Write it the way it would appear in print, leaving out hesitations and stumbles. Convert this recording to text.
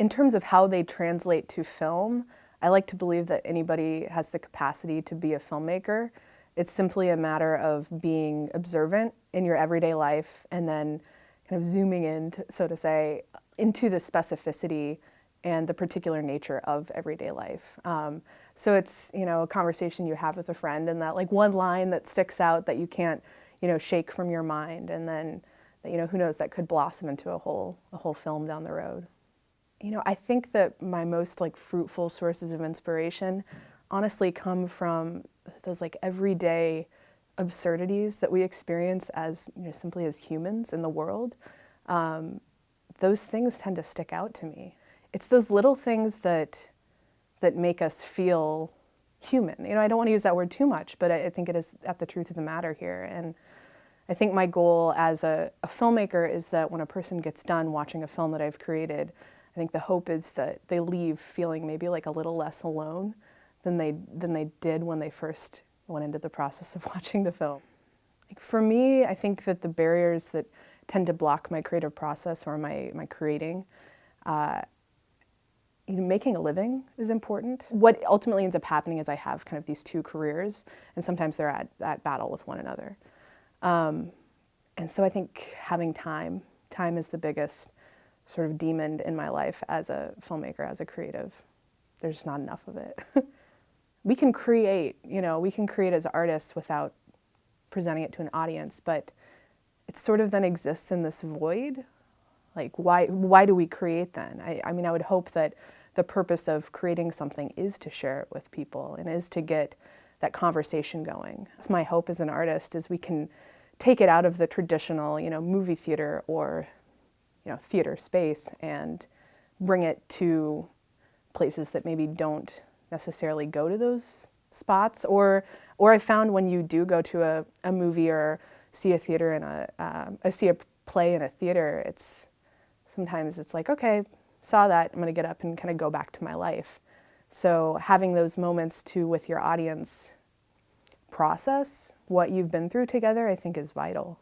In terms of how they translate to film, I like to believe that anybody has the capacity to be a filmmaker. It's simply a matter of being observant in your everyday life and then kind of zooming in, so to say, into the specificity and the particular nature of everyday life. So it's, a conversation you have with a friend, and that like one line that sticks out that you can't, shake from your mind, and then, who knows, that could blossom into a whole film down the road. I think that my most like fruitful sources of inspiration honestly come from those like everyday absurdities that we experience as simply as humans in the world. Those things tend to stick out to me. It's those little things that make us feel human. I don't want to use that word too much, but I think it is at the truth of the matter here. And I think my goal as a filmmaker is that when a person gets done watching a film that I've created, I think the hope is that they leave feeling maybe like a little less alone than they did when they first went into the process of watching the film. Like for me, I think that the barriers that tend to block my creative process or my creating, making a living is important. What ultimately ends up happening is I have kind of these two careers, and sometimes they're at battle with one another. And so I think having time is the biggest sort of demon in my life as a filmmaker, as a creative. There's just not enough of it. We can create as artists without presenting it to an audience, but it sort of then exists in this void. Like, why do we create then? I mean, I would hope that the purpose of creating something is to share it with people and is to get that conversation going. That's my hope as an artist, is we can take it out of the traditional, movie theater or theater space and bring it to places that maybe don't necessarily go to those spots. Or I found when you do go to a movie or see a theater see a play in a theater, sometimes it's like, okay, saw that, I'm gonna get up and kind of go back to my life. So having those moments with your audience process what you've been through together, I think is vital.